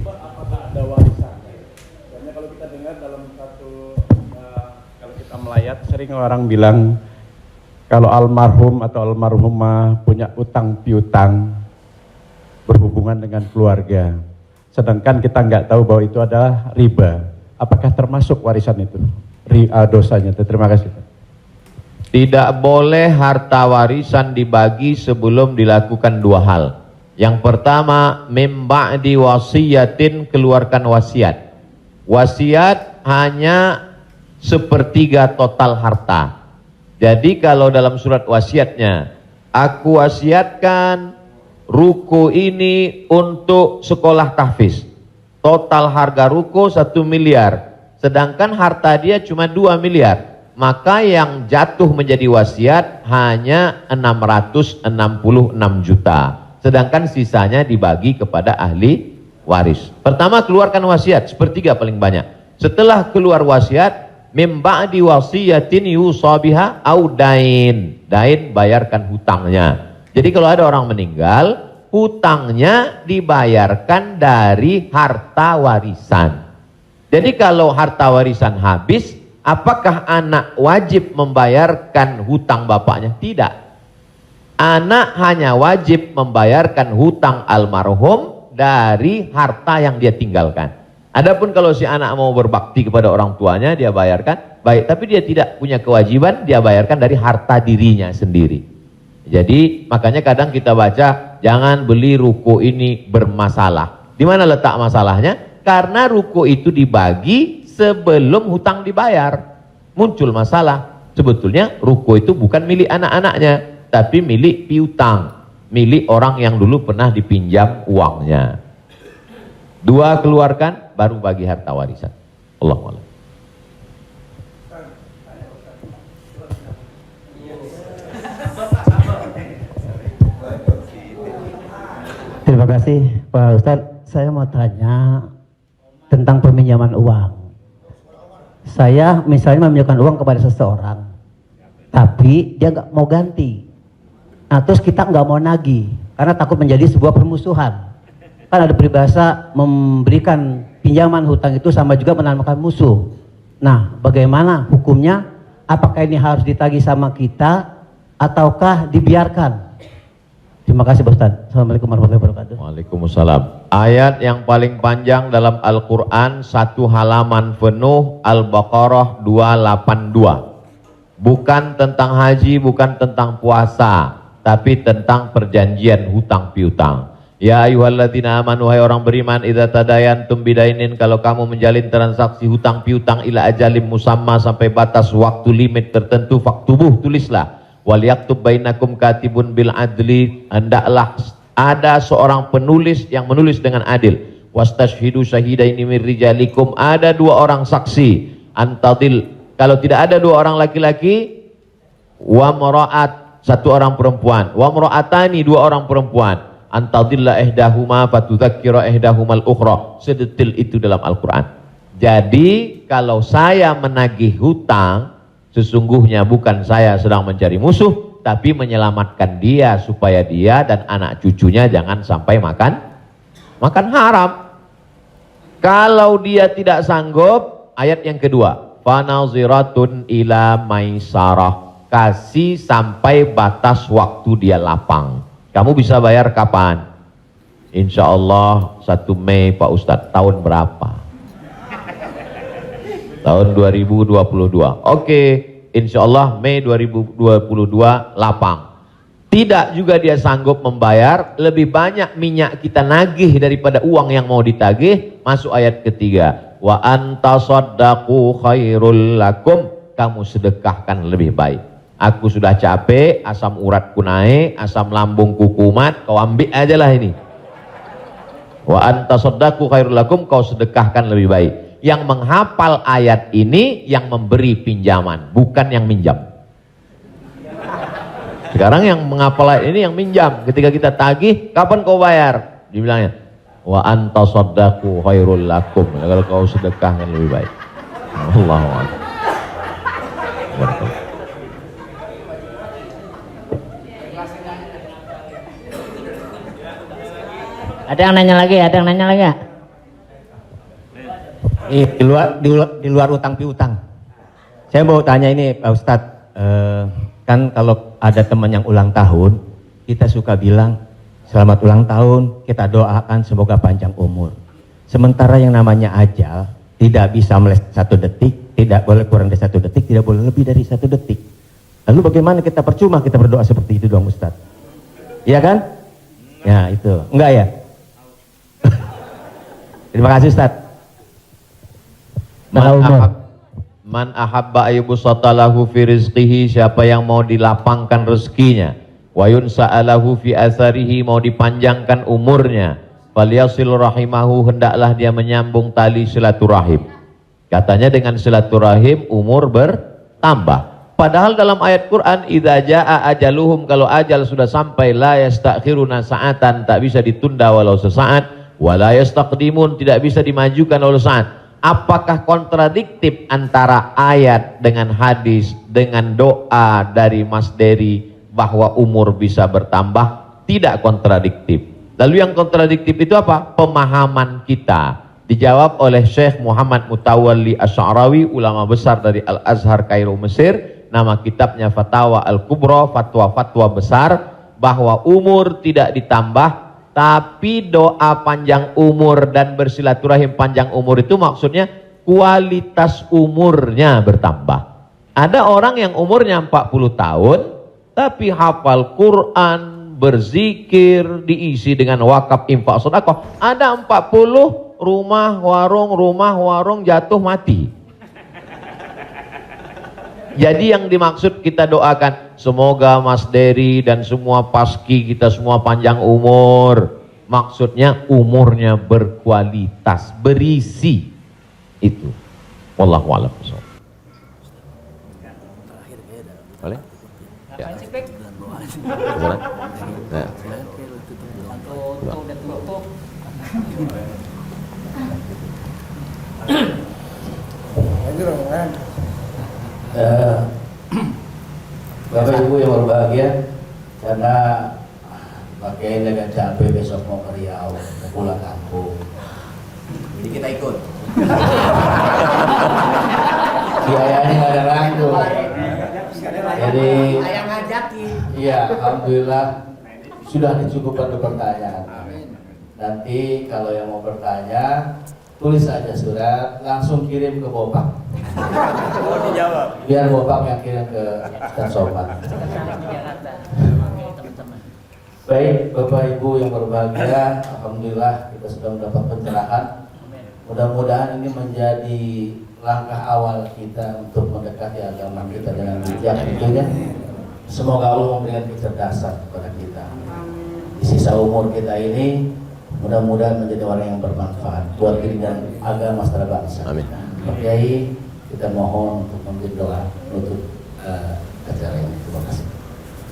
Apakah ada warisan? Karena kalau kita dengar dalam satu, kalau kita melayat, sering orang bilang kalau almarhum atau almarhumah punya utang piutang berhubungan dengan keluarga, sedangkan kita nggak tahu bahwa itu adalah riba, apakah termasuk warisan itu dosanya? Terima kasih. Tidak boleh harta warisan dibagi sebelum dilakukan dua hal. Yang pertama, mim ba'di wasiyatin, keluarkan wasiat. Wasiat hanya sepertiga total harta. Jadi kalau dalam surat wasiatnya, aku wasiatkan ruko ini untuk sekolah tahfiz. Total harga ruko 1 miliar. Sedangkan harta dia cuma 2 miliar. Maka yang jatuh menjadi wasiat hanya 666 juta. Sedangkan sisanya dibagi kepada ahli waris. Pertama, keluarkan wasiat, sepertiga paling banyak. Setelah keluar wasiat, mim ba'di wasiyatin yusabiha au dain. Dain, bayarkan hutangnya. Jadi kalau ada orang meninggal, hutangnya dibayarkan dari harta warisan. Jadi kalau harta warisan habis, apakah anak wajib membayarkan hutang bapaknya? Tidak. Anak hanya wajib membayarkan hutang almarhum dari harta yang dia tinggalkan. Adapun kalau si anak mau berbakti kepada orang tuanya, dia bayarkan, baik, tapi dia tidak punya kewajiban, dia bayarkan dari harta dirinya sendiri. Jadi makanya kadang kita baca, jangan beli ruko ini bermasalah. Di mana letak masalahnya? Karena ruko itu dibagi sebelum hutang dibayar. Muncul masalah. Sebetulnya ruko itu bukan milik anak-anaknya, tapi milik piutang. milik orang yang dulu pernah dipinjam uangnya. 2 keluarkan, baru bagi harta warisan. Allahu a'lam. Terima kasih Pak Ustadz. Saya mau tanya tentang peminjaman uang. Saya misalnya meminjamkan uang kepada seseorang, tapi dia nggak mau ganti. Nah terus kita nggak mau nagih karena takut menjadi sebuah permusuhan. Kan ada peribahasa memberikan pinjaman hutang itu sama juga menanamkan musuh. Nah bagaimana hukumnya? Apakah ini harus ditagih sama kita ataukah dibiarkan? Terima kasih Pak Ustadz. Assalamualaikum warahmatullahi wabarakatuh. Waalaikumsalam. Ayat yang paling panjang dalam Al-Quran, 1 halaman penuh, Al-Baqarah 282. Bukan tentang haji, bukan tentang puasa, tapi tentang perjanjian hutang piutang. Ya ayyuhalladzina amanu, hai orang beriman, idza tadayantum bidainin, kalau kamu menjalin transaksi hutang piutang ila ajalim musamma, sampai batas waktu limit tertentu, faktubuh, tulislah. Wal yaktub bainakum katibun bil adli, hendaklah ada seorang penulis yang menulis dengan adil. Wastashhidu syahidaini min rijalikum, ada 2 orang saksi. Antadil, kalau tidak ada 2 orang laki-laki, wa maraat, 1 orang perempuan, wa maraatani, 2 orang perempuan. Antadilla ihdahuma fatudzakkira ihdahumal ukhra. Sedetil itu dalam Al-Qur'an. Jadi kalau saya menagih hutang, sesungguhnya bukan saya sedang mencari musuh, tapi menyelamatkan dia supaya dia dan anak cucunya jangan sampai makan haram. Kalau dia tidak sanggup, ayat yang kedua, fanaziratun ila maisarah, kasih sampai batas waktu dia lapang. Kamu bisa bayar kapan? Insya Allah 1 Mei Pak Ustadz. Tahun berapa? Tahun 2022. Oke, insya Allah Mei 2022 lapang. Tidak juga dia sanggup membayar, lebih banyak minyak kita nagih daripada uang yang mau ditagih. Masuk ayat ketiga, wa antasaddaqu khairul lakum, kamu sedekahkan lebih baik. Aku sudah capek, asam uratku naik, asam lambungku kumat, kau ambil aja lah ini. Wa antasaddaqu khairul lakum, kau sedekahkan lebih baik. Yang menghafal ayat ini yang memberi pinjaman, bukan yang minjam. Sekarang yang menghafal ayat ini yang minjam. Ketika kita tagih, kapan kau bayar? Dibilangnya, wa antasaddaqu khairul lakum, kalau kau sedekahkan lebih baik. Allahu akbar. Ada yang nanya lagi? Ada yang nanya lagi ya? Di luar utang piutang. Saya mau tanya ini Pak Ustadz, kan kalau ada teman yang ulang tahun, kita suka bilang selamat ulang tahun, kita doakan semoga panjang umur. Sementara yang namanya ajal tidak bisa meleset 1 detik, tidak boleh kurang dari 1 detik, tidak boleh lebih dari 1 detik. Lalu bagaimana kita percuma kita berdoa seperti itu dong Ustadz? Iya kan? Ya itu, enggak ya? Terima kasih Ustaz. Man ahabba ayyubsata lahu fi rizqihi, siapa yang mau dilapangkan rezekinya, wa yunsa'alahu fi atharihi, mau dipanjangkan umurnya, falyasil rahimahu, hendaklah dia menyambung tali silaturahim. Katanya dengan silaturahim umur bertambah. Padahal dalam ayat Quran, idza jaa ajaluhum, kalau ajal sudah sampai, la yastakhiruna sa'atan, tak bisa ditunda walau sesaat, wala yastaqdimun, tidak bisa dimajukan oleh saat. Apakah kontradiktif antara ayat dengan hadis dengan doa dari Mas Dery bahwa umur bisa bertambah? Tidak kontradiktif. Lalu yang kontradiktif itu apa? Pemahaman kita. Dijawab oleh Syekh Muhammad Mutawalli Asy'arawi, ulama besar dari Al-Azhar Kairo Mesir. Nama kitabnya Fatawa Al-Kubra, fatwa-fatwa besar, bahwa umur tidak ditambah, tapi doa panjang umur dan bersilaturahim panjang umur itu maksudnya kualitas umurnya bertambah. Ada orang yang umurnya 40 tahun tapi hafal Quran, berzikir, diisi dengan wakaf, infak, sedekah. Ada 40 rumah warung jatuh mati. Jadi yang dimaksud kita doakan, semoga Mas Dery dan semua paski kita semua panjang umur. Maksudnya umurnya berkualitas, berisi. Itu. Wallahu a'lam. Boleh? Ya. Gimana? Nah. Bapak Ibu yang berbahagia, karena Pak Kiai agak capek besok mau ke Riau, mau pulang kampung. Jadi kita ikut. Biayanya nggak ada lain tuh. Jadi, iya, alhamdulillah sudah dicukupkan untuk pertanyaan. Nanti kalau yang mau bertanya, tulis aja surat, langsung kirim ke Bopak. Biar Bopak yang kirim ke Ustaz Somad. Baik, Bapak Ibu yang berbahagia, alhamdulillah kita sudah mendapat pencerahan. Mudah-mudahan ini menjadi langkah awal kita untuk mendekati agama kita dengan bijak tentunya. Semoga Allah memberikan kecerdasan kepada kita. Di sisa umur kita ini mudah-mudahan menjadi orang yang bermanfaat buat diri dan agama secara bangsa. Amin. Pak Kiai, kita mohon untuk memberi doa untuk acara ini. Terima kasih.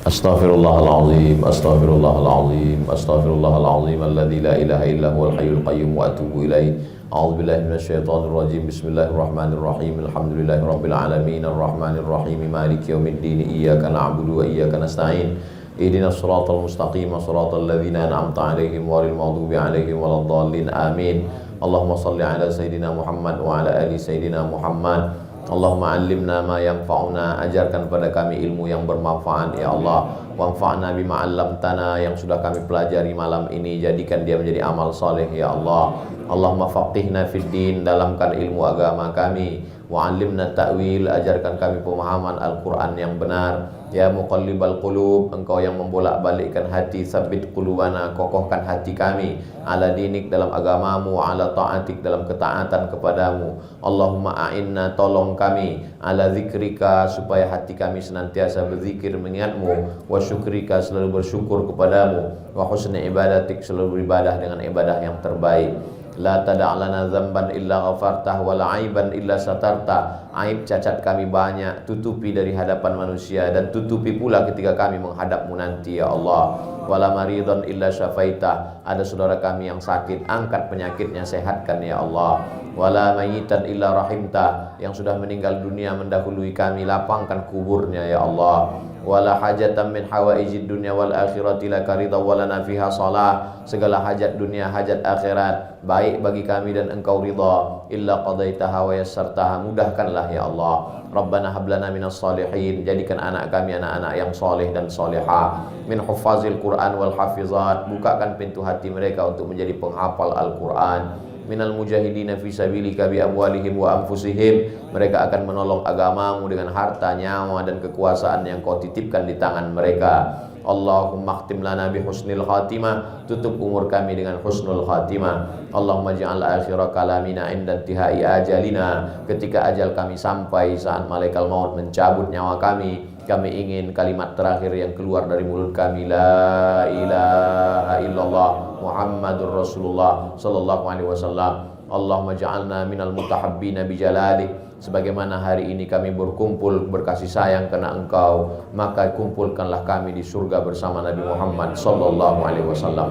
Astaghfirullahaladzim, astaghfirullahaladzim, astaghfirullahaladzim, alladzi la ilaha illa huwal hayyul qayyum wa atubu ilaih. A'udzubillahi minasyaitonir rajim. Bismillahirrahmanirrahim. Alhamdulillahirabbil alamin, arrahmanirrahim, maliki yaumiddin. Iyyaka na'budu wa iyyaka nasta'in. Ihdinas siratal mustaqim, siratal ladzina an'amta 'alaihim ghairil maghdubi 'alaihim waladdallin. Amin. Allahumma shalli ala sayidina Muhammad wa ala ali sayidina Muhammad. Allahumma 'allimna ma yanfa'una, ajarkan pada kami ilmu yang bermanfaat ya Allah. Wanfa'na bima 'allamtana, yang sudah kami pelajari malam ini jadikan dia menjadi amal saleh ya Allah. Allahumma faqihna fid din, dalamkan ilmu agama kami. Wa 'allimna ta'wil, ajarkan kami pemahaman Al-Qur'an yang benar. Ya muqallibal qulub, engkau yang membolak-balikkan hati, sabbit qulubana, kokohkan hati kami ala dinik, dalam agamamu, ala ta'atik, dalam ketaatan kepadamu. Allahumma a'inna, tolong kami ala zikrika, supaya hati kami senantiasa berzikir mengingatmu, wa syukrika, selalu bersyukur kepadamu, wa husni ibadatik, selalu beribadah dengan ibadah yang terbaik. La tada'lana zamban illa ghafartah, wa la aiban illa satartah. Aib cacat kami banyak, tutupi dari hadapan manusia, dan tutupi pula ketika kami menghadapmu nanti ya Allah. Wala maridhan illa syafaitah, ada saudara kami yang sakit, angkat penyakitnya, sehatkan ya Allah. Wala mayitan illa rahimtah, yang sudah meninggal dunia mendahului kami, lapangkan kuburnya ya Allah. Wala hajatan min hawaijid dunya wal akhirati laka ridha walana fiha salah, segala hajat dunia hajat akhirat baik bagi kami dan engkau ridha, illa qadaitaha wa yassartaha, mudahkanlah ya Allah. Rabbana hablana minas salihin, jadikan anak kami anak-anak yang soleh dan solehah, min hufazil Quran wal hafizat, bukakan pintu hati mereka untuk menjadi penghafal Al-Quran. Minal mujahidina fi sabilika bi amwalihim wa anfusihim, mereka akan menolong agamamu dengan harta, nyawa dan kekuasaan yang kau titipkan di tangan mereka. Allahumma khtim lana bi husnil khatimah, tutup umur kami dengan husnul khatimah. Allahumma ja'al akhira kalamina inda intihai ajalina, ketika ajal kami sampai, saat malaikat maut mencabut nyawa kami ingin kalimat terakhir yang keluar dari mulut kami, la ilaha illallah Muhammadur Rasulullah sallallahu alaihi wasallam. Allahumma ja'alna minal mutahabbina bijalalik, sebagaimana hari ini kami berkumpul berkasih sayang karena engkau, maka kumpulkanlah kami di surga bersama Nabi Muhammad sallallahu alaihi wasallam.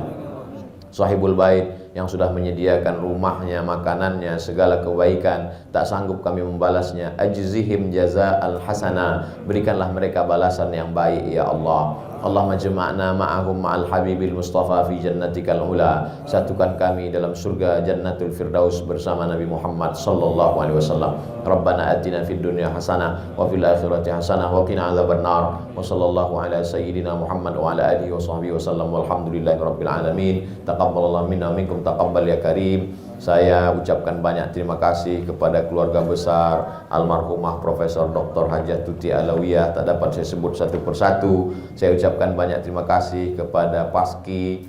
Sahibul bait yang sudah menyediakan rumahnya, makanannya, segala kebaikan, tak sanggup kami membalasnya. Ajzihim jaza'al hasanah, berikanlah mereka balasan yang baik ya Allah. Allahumma jama'na ma'ahum ma'al habibil mustafa fi jannatikal ula, satukan kami dalam surga jannatul firdaus bersama Nabi Muhammad sallallahu alaihi wasallam. Rabbana atina fid dunya hasanah wa fil akhirati hasanah wa qina adzabannar. Wa sallallahu ala sayyidina Muhammad wa ala alihi wa sahbihi wasallam, walhamdulillahi rabbil alamin. Taqabbalallahu minna minkum, taqabbal ya karim. Saya ucapkan banyak terima kasih kepada keluarga besar almarhumah Profesor Dr. Hajah Tuti Alawiyah, tak dapat saya sebut satu persatu. Saya ucapkan banyak terima kasih kepada Paski.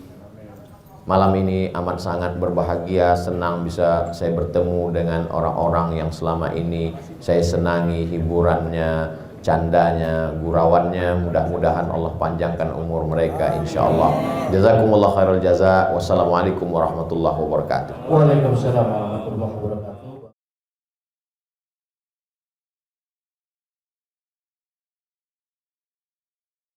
Malam ini amat sangat berbahagia, senang bisa saya bertemu dengan orang-orang yang selama ini saya senangi hiburannya, candanya, gurauannya, mudah-mudahan Allah panjangkan umur mereka insyaallah. Jazakumullah khairal jaza. Wassalamualaikum warahmatullahi wabarakatuh. Waalaikumsalam warahmatullahi wabarakatuh.